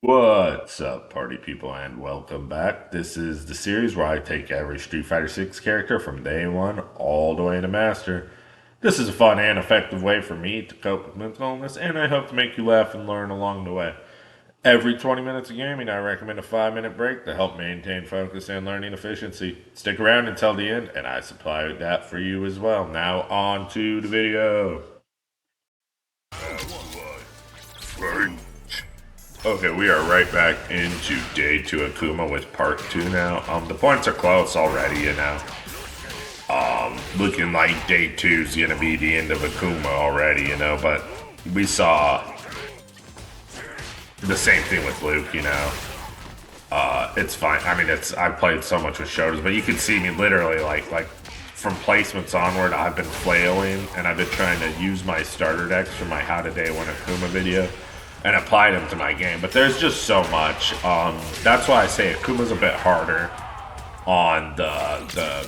What's up, party people, and welcome back. This is the series where I take every Street Fighter 6 character from day one all the way to master. This is a fun and effective way for me to cope with mental illness, and I hope to make you laugh and learn along the way. Every 20 minutes of gaming, I recommend a 5-minute break to help maintain focus and learning efficiency. Stick around until the end, and I supply that for you as well. Now, on to the video. Okay, we are right back into day 2 Akuma with part 2 now. The points are close already, you know. Looking like day 2 is gonna be the end of Akuma already, you know, but we saw the same thing with Luke, you know. It's fine. I mean, I've played so much with shoulders, but you can see me literally like from placements onward, I've been flailing, and I've been trying to use my starter decks from my How to Day 1 Akuma video and apply them to my game. But there's just so much. That's why I say Akuma's a bit harder on the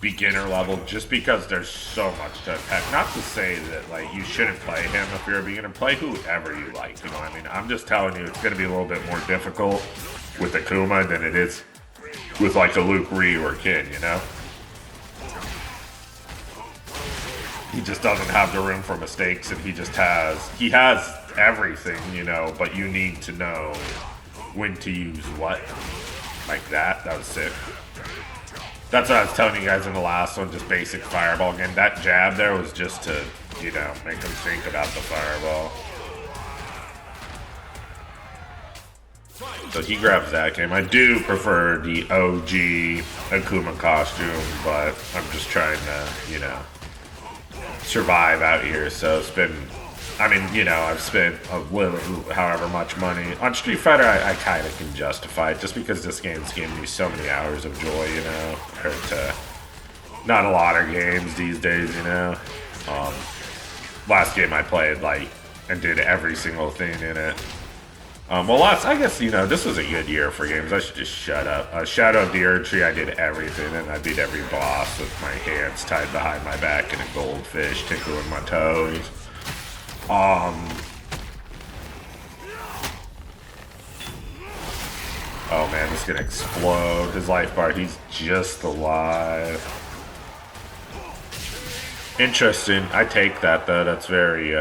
beginner level, just because there's so much to attack. Not to say that like you shouldn't play him if you're a beginner. Play whoever you like. You know what I mean? I'm just telling you, it's going to be a little bit more difficult with Akuma than it is with like a Luke, Ryu, or Kid. You know? He just doesn't have the room for mistakes, and he has everything, you know, but you need to know when to use what. Like that. That was sick. That's what I was telling you guys in the last one, just basic fireball. Again, that jab there was just to, you know, make them think about the fireball. So he grabs that game. I do prefer the OG Akuma costume, but I'm just trying to, you know, survive out here. So it's been, I mean, you know, I've spent a little, however much money on Street Fighter. I kind of can justify it just because this game's giving me so many hours of joy, you know, compared to not a lot of games these days, you know. Last game I played, like, and did every single thing in it. I guess, you know, this was a good year for games. I should just shut up. Shadow of the Erdtree, I did everything, and I beat every boss with my hands tied behind my back and a goldfish tickling my toes. Oh man, this is gonna explode. His life bar, he's just alive. Interesting. I take that though. That's very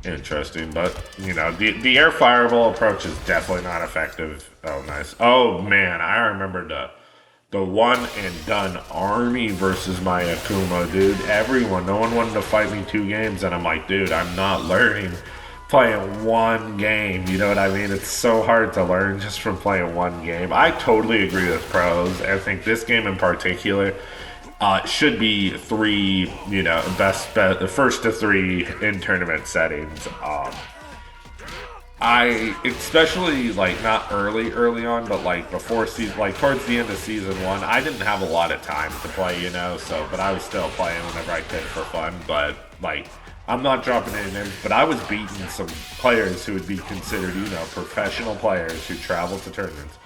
interesting. But you know, the air fireball approach is definitely not effective. Oh nice. Oh man, I remember the one and done army versus my Akuma, dude. No one wanted to fight me 2 games, and I'm like, dude, I'm not learning playing 1 game. You know what I mean? It's so hard to learn just from playing 1 game. I totally agree with pros. I think this game in particular should be 3, you know, the first to 3 in tournament settings. I especially like not early on, but like before season, like towards the end of season 1, I didn't have a lot of time to play, you know. So, but I was still playing whenever I could for fun. But like, I'm not dropping any names, but I was beating some players who would be considered, you know, professional players who travel to tournaments.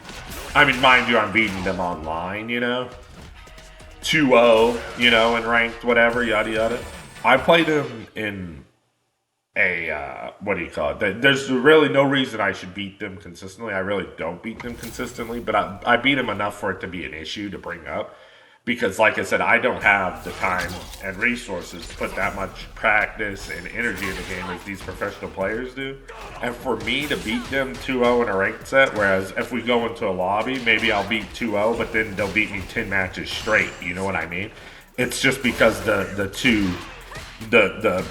I mean, mind you, I'm beating them online, you know, 2-0, you know, and ranked whatever, yada yada. I played them in what do you call it? There's really no reason I should beat them consistently. I really don't beat them consistently, but I beat them enough for it to be an issue to bring up. Because, like I said, I don't have the time and resources to put that much practice and energy in the game as these professional players do. And for me to beat them 2-0 in a ranked set, whereas if we go into a lobby, maybe I'll beat 2-0, but then they'll beat me 10 matches straight. You know what I mean? It's just because the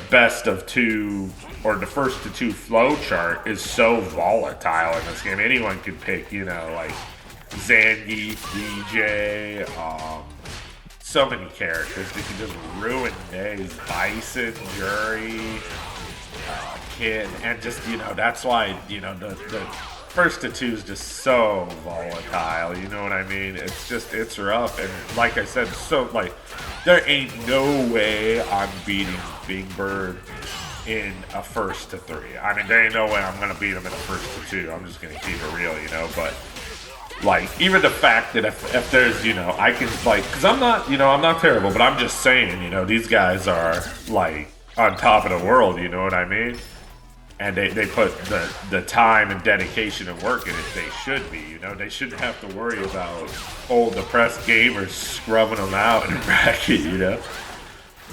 best of 2 or the first to 2 flow chart is so volatile in this game. Anyone could pick, you know, like Zangief, DJ, so many characters that can just ruin days. Bison, Jury, Kid, and just, you know, that's why, you know, the first to 2 is just so volatile, you know what I mean? It's rough, and like I said, so, like, there ain't no way I'm beating Big Bird in a first to 3. I mean, there ain't no way I'm gonna beat him in a first to 2. I'm just gonna keep it real, you know, but like, even the fact that if there's, you know, I can, like, because I'm not, you know, I'm not terrible, but I'm just saying, you know, these guys are, like, on top of the world, you know what I mean? and they put the time and dedication and work in it they should be, you know. They shouldn't have to worry about old depressed gamers scrubbing them out in a bracket, you know.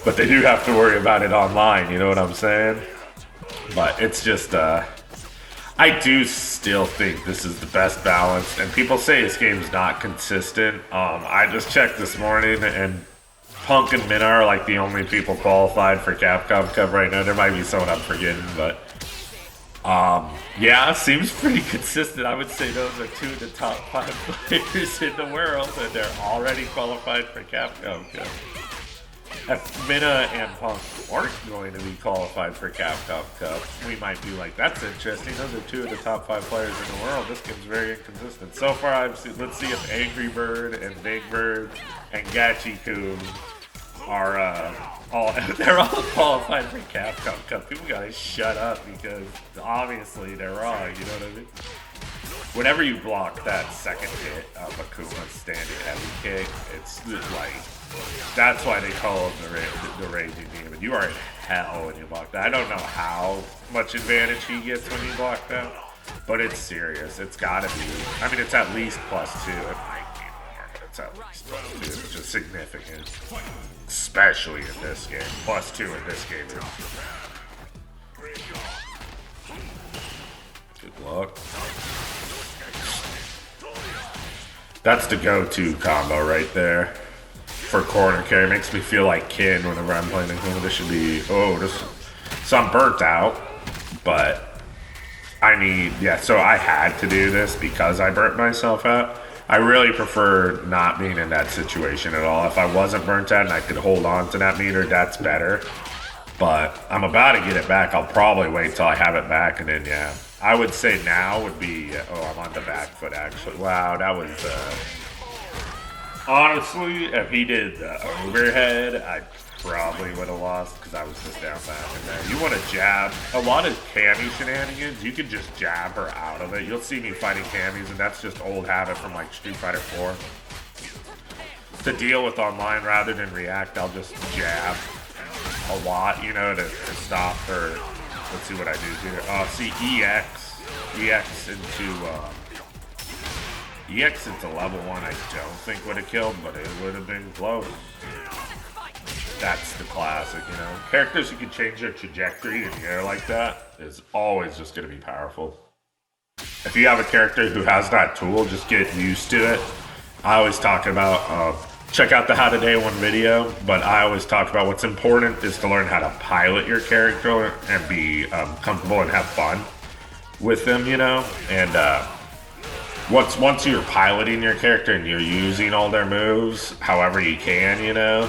But they do have to worry about it online, you know what I'm saying? But it's just, I do still think this is the best balance, and people say this game's not consistent. I just checked this morning, and Punk and Mina are like the only people qualified for Capcom Cup right now. There might be someone I'm forgetting, but yeah, it seems pretty consistent. I would say those are two of the top 5 players in the world, and they're already qualified for Capcom Cup. If Mina and Punk aren't going to be qualified for Capcom Cup, we might be like, that's interesting. Those are two of the top 5 players in the world. This game's very inconsistent. So far, let's see if Angry Bird and Big Bird and Gachi-kun are they're all qualified for Capcom Cup. People gotta shut up because obviously they're wrong, you know what I mean? Whenever you block that second hit of Akuma's standing heavy kick, it's like, that's why they call him the Raging Demon. You are in hell when you block that. I don't know how much advantage he gets when you block that, but it's serious. It's gotta be. I mean, it's at least +2. It might be more, but it's at least +2, which is significant. Especially in this game. +2 in this game. Good luck. That's the go-to combo right there. For corner carry, makes me feel like Kin whenever I'm playing Akuma. This should be, so I'm burnt out, but I need, so I had to do this because I burnt myself out. I really prefer not being in that situation at all. If I wasn't burnt out and I could hold on to that meter, that's better. But I'm about to get it back. I'll probably wait till I have it back, and then, I would say now would be, I'm on the back foot actually. Wow, that was, honestly, if he did the overhead, I probably would have lost because I was just down back in there. You want to jab. A lot of Cammy shenanigans, you can just jab her out of it. You'll see me fighting Cammys, and that's just old habit from like Street Fighter 4. To deal with online rather than react, I'll just jab a lot, you know, to stop her. Let's see what I do here. See, EX into level 1 I don't think would have killed, but it would have been close. That's the classic, you know. Characters who can change their trajectory in the air like that is always just going to be powerful. If you have a character who has that tool, just get used to it. I always talk about, check out the How to Day 1 video, but I always talk about what's important is to learn how to pilot your character and be comfortable and have fun with them, you know. And once you're piloting your character and you're using all their moves however you can, you know,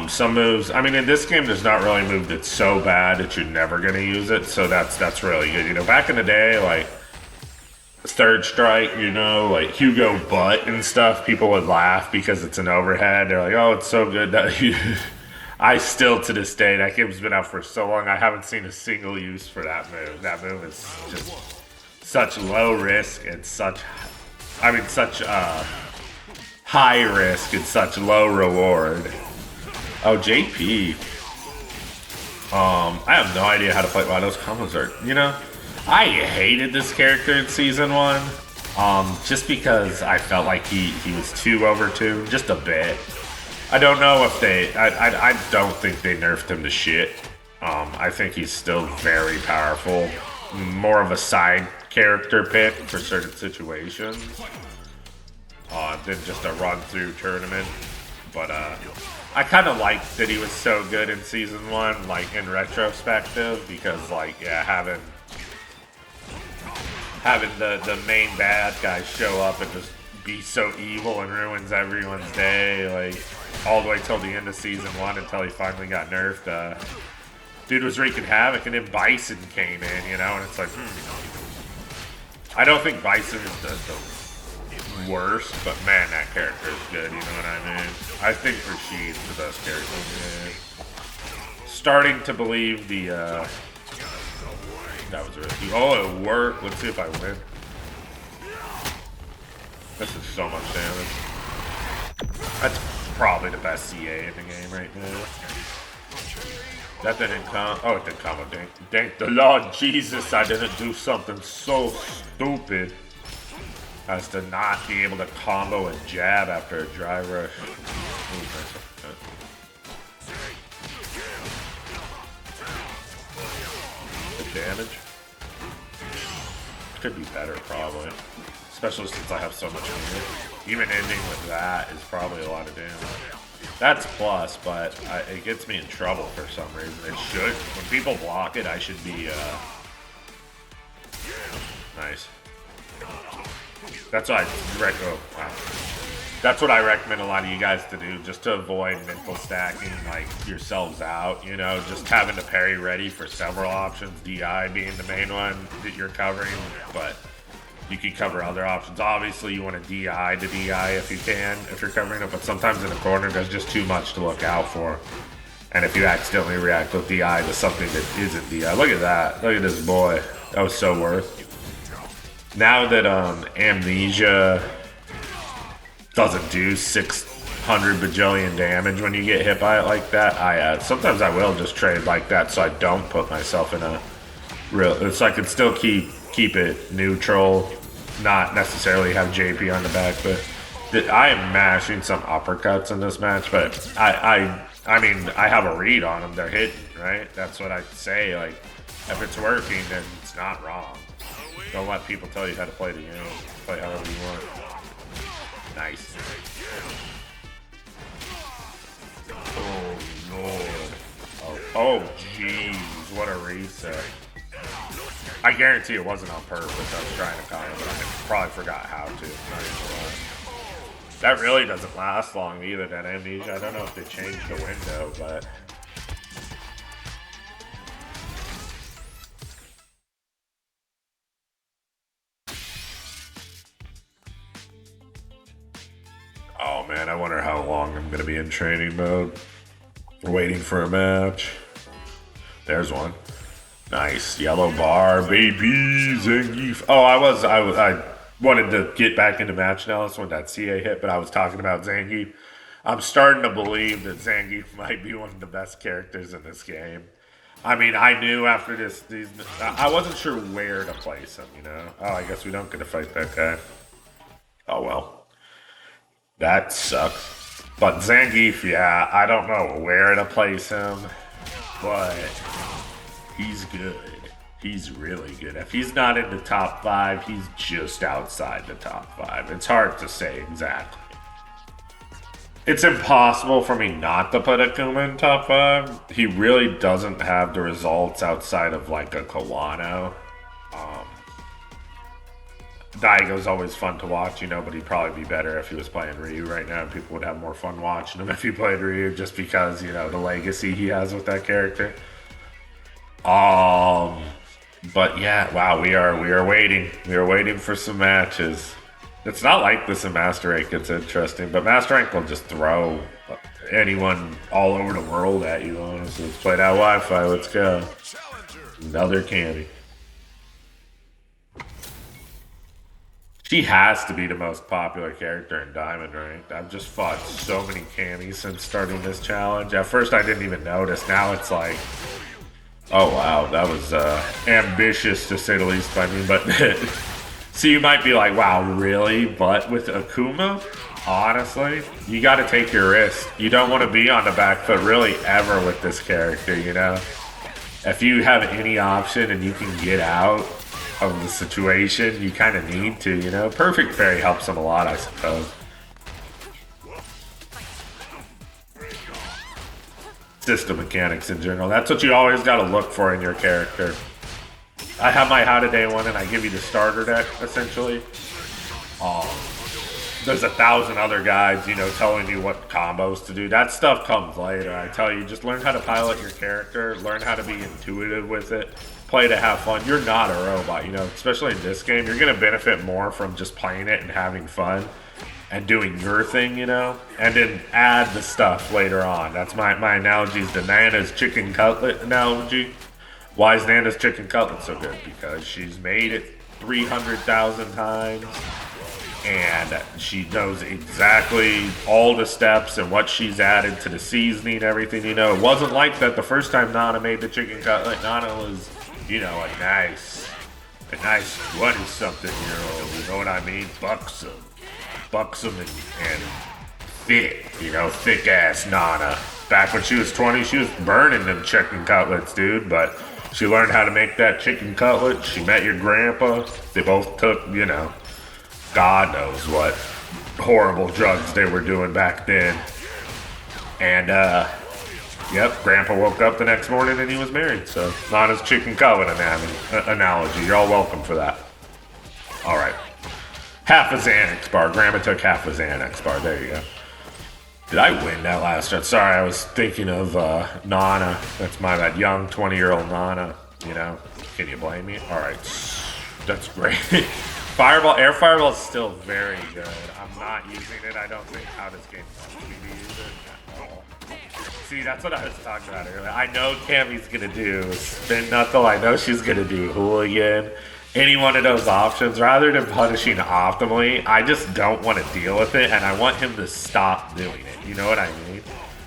some moves, I mean, in this game there's not really a move that's so bad that you're never going to use it, so that's really good, you know. Back in the day, like Third Strike, you know, like Hugo Butt and stuff, people would laugh because it's an overhead. They're like, oh, it's so good that you... I still, to this day, that game's been out for so long, I haven't seen a single use for that move. That move is just such low risk and such high risk and such low reward. Oh, JP. I have no idea how to play. Wow, those combos are, you know, I hated this character in Season 1, just because I felt like he was too overtuned, just a bit. I don't know if I don't think they nerfed him to shit. I think he's still very powerful. More of a side character pick for certain situations than just a run-through tournament. But I kind of liked that he was so good in Season 1, like in retrospective, because like, having the main bad guy show up and just be so evil and ruins everyone's day, like all the way till the end of Season 1 until he finally got nerfed. Dude was wreaking havoc, and then Bison came in, you know, and it's like, I don't think Bison is the worst, but man, that character is good, you know what I mean? I think Rashid's the best character. Yeah. Starting to believe the, that was risky. Oh, it worked. Let's see if I win. This is so much damage. That's probably the best CA in the game right now. That didn't come. Oh, it did come. Thank the Lord Jesus, I didn't do something so stupid as to not be able to combo a jab after a drive rush. Good damage. Could be better, probably. Especially since I have so much damage. Even ending with that is probably a lot of damage. That's plus, but it gets me in trouble for some reason. It should. When people block it, I should be, nice. That's what I recommend. Wow. That's what I recommend a lot of you guys to do, just to avoid mental stacking, like, yourselves out, you know, just having the parry ready for several options, DI being the main one that you're covering, but you can cover other options. Obviously, you want to DI to DI if you can, if you're covering it, but sometimes in the corner, there's just too much to look out for. And if you accidentally react with DI to something that isn't DI, look at that. Look at this boy. That was so worth. Now that Amnesia doesn't do 600 bajillion damage when you get hit by it like that, sometimes I will just trade like that so I don't put myself in a real... So I can still keep it neutral, not necessarily have JP on the back, but I am mashing some uppercuts in this match, but I mean, I have a read on them. They're hitting, right? That's what I say. Like, if it's working, then it's not wrong. Don't let people tell you how to play the game. Play however you want. Nice. Oh, Lord. Oh, jeez. What a reset. I guarantee it wasn't on purpose. I was trying to comment, but I probably forgot how to. That really doesn't last long either, that Amnesia. I don't know if they changed the window, but... Oh man, I wonder how long I'm going to be in training mode. Waiting for a match. There's one. Nice. Yellow bar, baby. Zangief. Oh, I wanted to get back into match analysis when that CA hit, but I was talking about Zangief. I'm starting to believe that Zangief might be one of the best characters in this game. I mean, I knew after I wasn't sure where to place him, you know? Oh, I guess we don't get to fight that guy. Oh, well. That sucks. But Zangief, yeah, I don't know where to place him, but he's good. He's really good. If he's not in the top 5, he's just outside the top 5. It's hard to say exactly. It's impossible for me not to put Akuma in top 5. He really doesn't have the results outside of like a Kawano. Daigo's always fun to watch, you know, but he'd probably be better if he was playing Ryu right now. People would have more fun watching him if he played Ryu, just because, you know, the legacy he has with that character. But yeah, wow, we are waiting. We are waiting for some matches. It's not like this in Master Rank. It's interesting, but Master Rank will just throw anyone all over the world at you, honestly. Let's play that Wi-Fi. Let's go. Another Cammy. She has to be the most popular character in Diamond Rank. I've just fought so many Cammys since starting this challenge. At first I didn't even notice. Now it's like, oh wow, that was ambitious to say the least by me. But so you might be like, wow, really? But with Akuma, honestly, you got to take your risk. You don't want to be on the back foot really ever with this character, you know? If you have any option and you can get out of the situation, you kind of need to, you know? Perfect Fairy helps him a lot, I suppose. System mechanics in general. That's what you always got to look for in your character. I have my How Today one and I give you the starter deck, essentially. There's 1,000 other guides, you know, telling you what combos to do. That stuff comes later. I tell you, just learn how to pilot your character, learn how to be intuitive with it, play to have fun. You're not a robot, you know, especially in this game. You're going to benefit more from just playing it and having fun and doing your thing, you know, and then add the stuff later on. That's my analogy is the Nana's chicken cutlet analogy. Why is Nana's chicken cutlet so good? Because she's made it 300,000 times. and she knows exactly all the steps and what she's added to the seasoning, everything. You know, it wasn't like that the first time Nana made the chicken cutlet. Nana was, you know, a nice 20-something-year-old. You know what I mean? Buxom and thick. You know, thick ass Nana. Back when she was 20, she was burning them chicken cutlets, dude. But she learned how to make that chicken cutlet. She met your grandpa. They both took, you know, God knows what horrible drugs they were doing back then. And, yep, Grandpa woke up the next morning and he was married. So, Nana's chicken cutlet analogy. You're all welcome for that. All right. Half a Xanax bar. Grandma took half a Xanax bar. There you go. Did I win that last round? Sorry, I was thinking of Nana. That's that young 20-year-old Nana. You know, can you blame me? All right. That's great. Air Fireball is still very good. I'm not using it. I don't think how this game wants me to use it at all. See, that's what I was talking about earlier. I know Cammy's gonna do Spin Knuckle. I know she's gonna do Hooligan. Any one of those options, rather than punishing optimally, I just don't want to deal with it, and I want him to stop doing it. You know what I mean?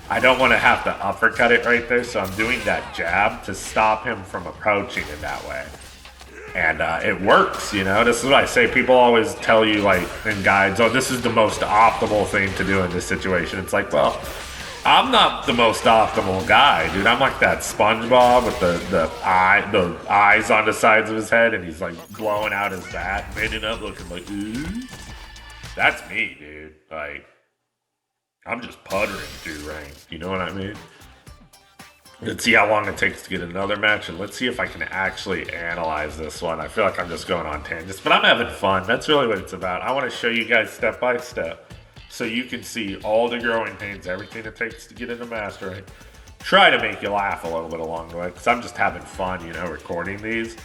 I don't want to have to uppercut it right there, so I'm doing that jab to stop him from approaching it that way. And it works, you know. This is what I say. People always tell you, like, in guides, oh, this is the most optimal thing to do in this situation. It's like, well, I'm not the most optimal guy, dude. I'm like that SpongeBob with the eyes on the sides of his head, and he's, like, blowing out his bat, bending up, looking like, ooh. That's me, dude. Like, I'm just puttering through rank. You know what I mean? Let's see how long it takes to get another match, and let's see if I can actually analyze this one. I feel like I'm just going on tangents, but I'm having fun. That's really what it's about. I want to show you guys step by step so you can see all the growing pains, everything it takes to get into mastering. Try to make you laugh a little bit along the way, because I'm just having fun, you know, recording these.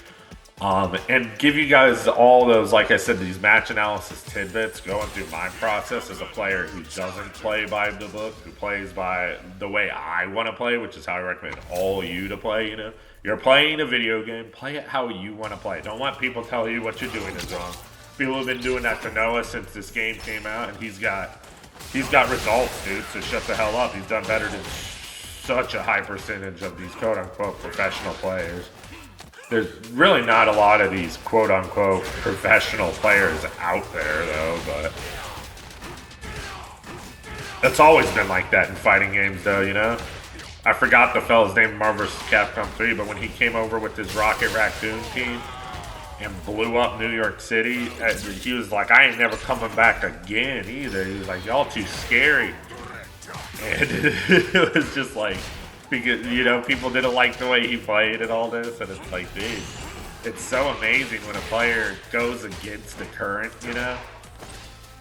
And give you guys all those, like I said, these match analysis tidbits, going through my process as a player who doesn't play by the book, who plays by the way I want to play, which is how I recommend all you to play, you know. You're playing a video game, play it how you want to play it. Don't let people tell you what you're doing is wrong. People have been doing that to Noah since this game came out, and he's got results, dude, so shut the hell up. He's done better than such a high percentage of these quote-unquote professional players. There's really not a lot of these quote-unquote professional players out there, though, but it's always been like that in fighting games, though, you know? I forgot the fella's name in Marvel vs. Capcom 3, but when he came over with his Rocket Raccoon team and blew up New York City, he was like, I ain't never coming back again, either. He was like, y'all too scary. And it was just like, because, you know, people didn't like the way he played and all this, and it's like, dude, it's so amazing when a player goes against the current, you know,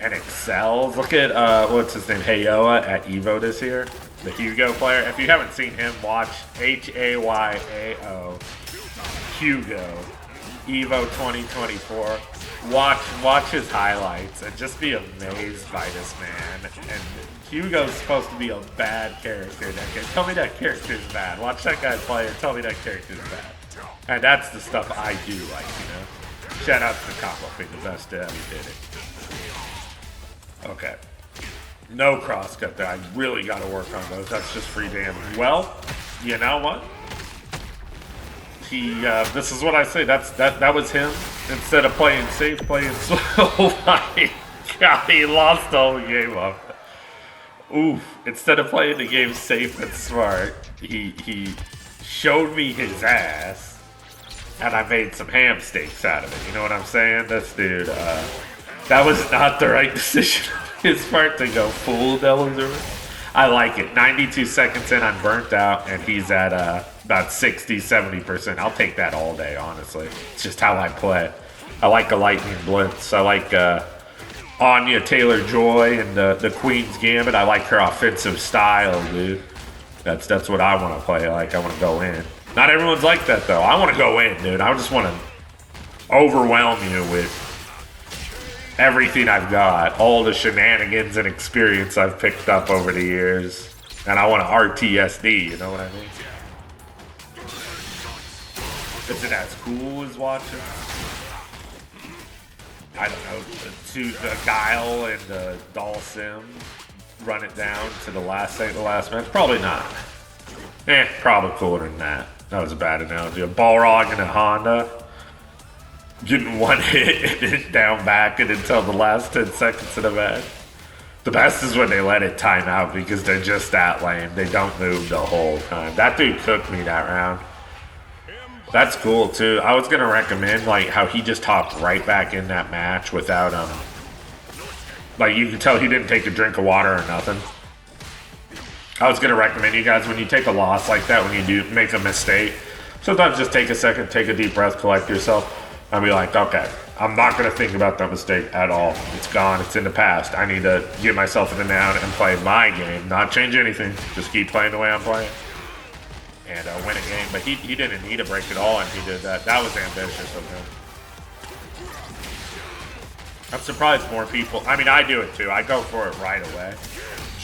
and excels. Look at, what's his name, Hayoa at EVO this year, the Hugo player. If you haven't seen him, watch Hayao Hugo, EVO 2024. Watch his highlights and just be amazed by this man. And Hugo's supposed to be a bad character. Tell me that character's bad. Watch that guy play and tell me that character's bad. And that's the stuff I do like, you know. Shout out to Capo for the best that he did it. Okay. No crosscut there. I really got to work on those. That's just free damage. Well, you know what? This is what I say. That was him. Instead of playing safe, playing slow. Oh my God, he lost the whole game up. Oof. Instead of playing the game safe and smart, he showed me his ass, and I made some ham steaks out of it. You know what I'm saying? This dude, that was not the right decision on his part to go full Delaware. I like it. 92 seconds in, I'm burnt out, and he's at about 60-70%. I'll take that all day, honestly. It's just how I play. I like a lightning blitz. I like Anya Taylor-Joy and the Queen's Gambit. I like her offensive style, dude. That's what I want to play like. I want to go in. Not everyone's like that, though. I want to go in, dude. I just want to overwhelm you with everything I've got, all the shenanigans and experience I've picked up over the years, and I want to RTSD, you know what I mean? Is it as cool as watching? I don't know, to the Guile and the Dalsim run it down to the last second, the last match? Probably not. Probably cooler than that. That was a bad analogy. A Balrog and a Honda getting one hit and then down back and until the last 10 seconds of the match. The best is when they let it time out because they're just that lame. They don't move the whole time. That dude cooked me that round. That's cool too. I was gonna recommend like how he just hopped right back in that match without like you can tell he didn't take a drink of water or nothing. I was gonna recommend you guys when you take a loss like that, when you do make a mistake, sometimes just take a second, take a deep breath, collect yourself, and be like, okay, I'm not gonna think about that mistake at all. It's gone, it's in the past. I need to get myself in the now and play my game, not change anything. Just keep playing the way I'm playing. And win a game, but he didn't need a break at all, and he did that. That was ambitious of him. I'm surprised more people. I mean, I do it too. I go for it right away,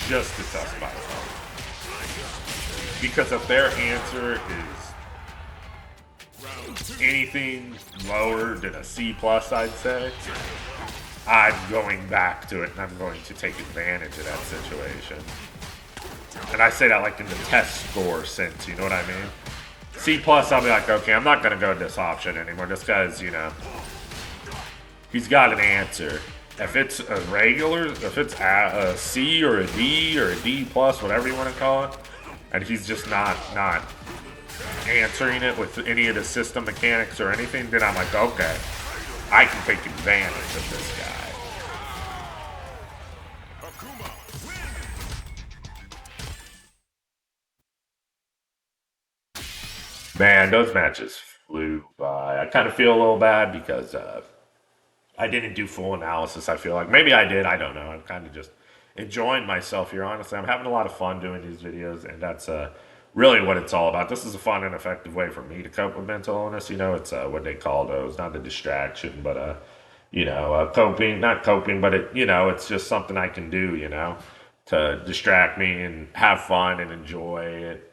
just to test myself. Because if their answer is anything lower than a C plus, I'd say, I'm going back to it, and I'm going to take advantage of that situation. And I say that like in the test score sense, you know what I mean? C plus, I'll be like, okay, I'm not gonna go this option anymore. This guy's, you know, he's got an answer. If it's a regular, if it's a C or a D or a D plus, whatever you want to call it, and he's just not answering it with any of the system mechanics or anything, then I'm like, okay, I can take advantage of this guy. Man, those matches flew by. I kind of feel a little bad because I didn't do full analysis. I feel like maybe I did. I don't know. I'm kind of just enjoying myself here. Honestly, I'm having a lot of fun doing these videos, and that's really what it's all about. This is a fun and effective way for me to cope with mental illness. You know, it's what they call those, not a distraction, but you know, coping. Not coping, but it. You know, it's just something I can do. You know, to distract me and have fun and enjoy it.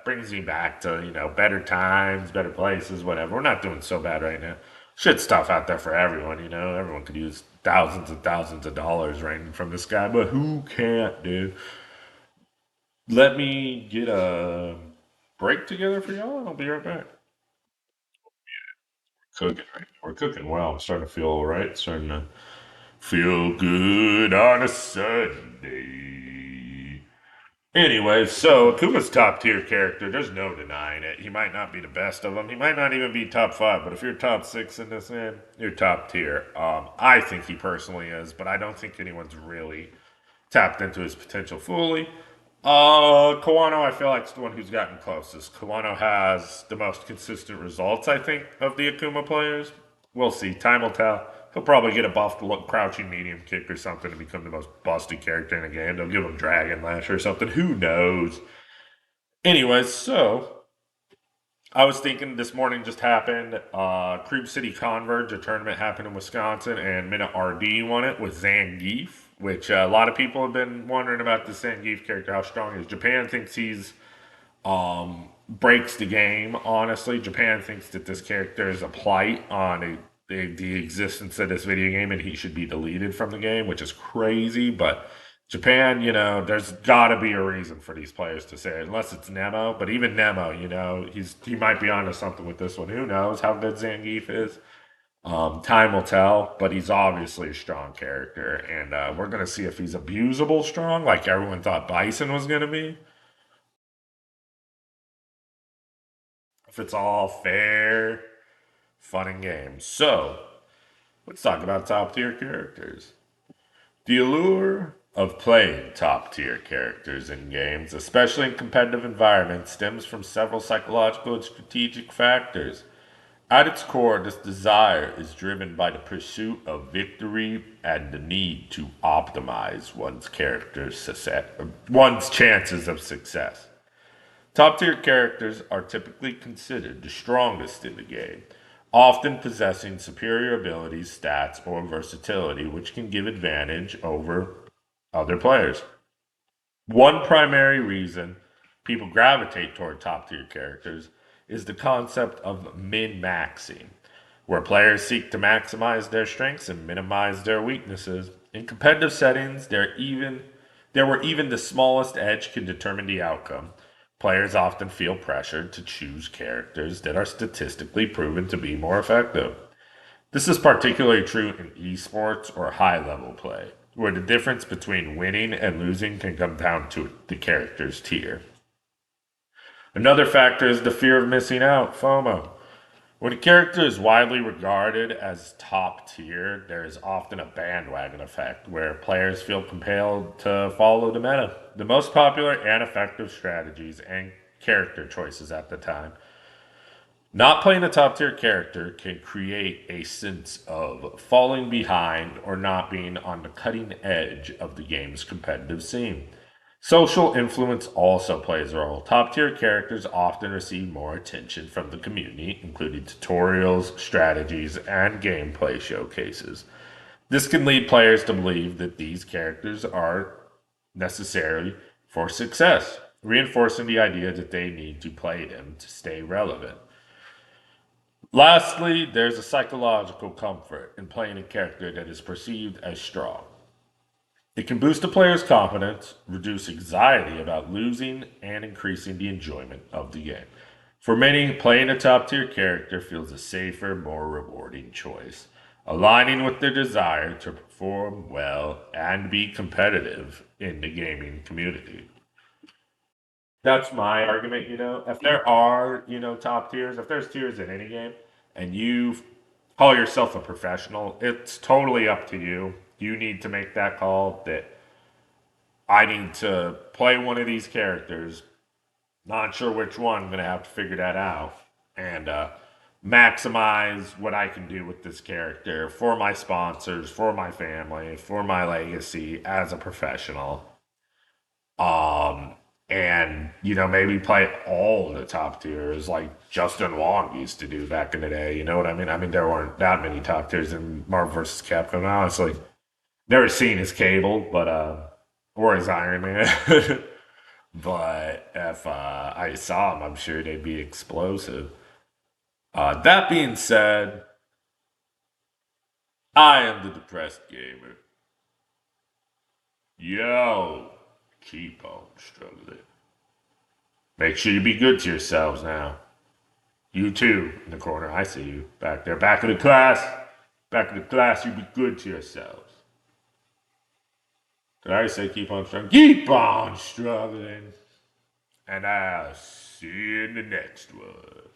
Brings me back to, you know, better times, better places, whatever. We're not doing so bad right now. Shit stuff out there for everyone, you know. Everyone could use thousands and thousands of dollars raining from the sky, but who can't, dude? Let me get a break together for y'all, and I'll be right back. Cooking right now. We're cooking well. I'm starting to feel all right. Starting to feel good on a Sunday. Anyway, so Akuma's top tier character. There's no denying it. He might not be the best of them. He might not even be top five. But if you're top six in this game, you're top tier. I think he personally is, but I don't think anyone's really tapped into his potential fully. Kawano, I feel like is the one who's gotten closest. Kawano has the most consistent results, I think, of the Akuma players. We'll see. Time will tell. He'll probably get a buffed crouching medium kick or something to become the most busted character in the game. They'll give him Dragon Lash or something. Who knows? Anyways, so I was thinking this morning just happened. Creep City Converge, a tournament happened in Wisconsin, and Minute RD won it with Zangief, which a lot of people have been wondering about the Zangief character, how strong he is. Japan thinks he's breaks the game. Honestly, Japan thinks that this character is a plight on the existence of this video game, and he should be deleted from the game, which is crazy. But Japan, you know, there's got to be a reason for these players to say it, unless it's Nemo. But even Nemo, you know, he might be onto something with this one. Who knows how good Zangief is? Time will tell, but he's obviously a strong character, and we're gonna see if he's abusable strong, like everyone thought Bison was gonna be. If it's all fair, fun and games. So let's talk about top tier characters. The allure of playing top tier characters in games, especially in competitive environments, stems from several psychological and strategic factors. At its core, this desire is driven by the pursuit of victory and the need to optimize one's chances of success. Top tier characters are typically considered the strongest in the game, often possessing superior abilities, stats, or versatility, which can give advantage over other players. One primary reason people gravitate toward top tier characters is the concept of min maxing. where players seek to maximize their strengths and minimize their weaknesses. In competitive settings, there where even the smallest edge can determine the outcome. Players often feel pressured to choose characters that are statistically proven to be more effective. This is particularly true in esports or high level play, where the difference between winning and losing can come down to the character's tier. Another factor is the fear of missing out, FOMO. When a character is widely regarded as top tier, there is often a bandwagon effect where players feel compelled to follow the meta. The most popular and effective strategies and character choices at the time. Not playing a top tier character can create a sense of falling behind or not being on the cutting edge of the game's competitive scene. Social influence also plays a role. Top tier characters often receive more attention from the community, including tutorials, strategies, and gameplay showcases. This can lead players to believe that these characters are necessary for success, reinforcing the idea that they need to play them to stay relevant. Lastly, there's a psychological comfort in playing a character that is perceived as strong. It can boost a player's confidence, reduce anxiety about losing, and increasing the enjoyment of the game. For many, playing a top tier character feels a safer, more rewarding choice, aligning with their desire to perform well and be competitive in the gaming community. That's my argument, If there are, top tiers, if there's tiers in any game, and you call yourself a professional, it's totally up to you. You need to make that call that I need to play one of these characters. Not sure which one. I'm going to have to figure that out. And maximize what I can do with this character for my sponsors, for my family, for my legacy as a professional. Um, and maybe play all the top tiers like Justin Wong used to do back in the day. You know what I mean? I mean, there weren't that many top tiers in Marvel vs. Capcom. Honestly, never seen his Cable, but or his Iron Man. But if I saw him, I'm sure they'd be explosive. That being said, I am the depressed gamer. Yo, keep on struggling. Make sure you be good to yourselves now. You too, in the corner. I see you back there. Back in the class. Back in the class, you be good to yourselves. Did I say keep on struggling? Keep on struggling. And I'll see you in the next one.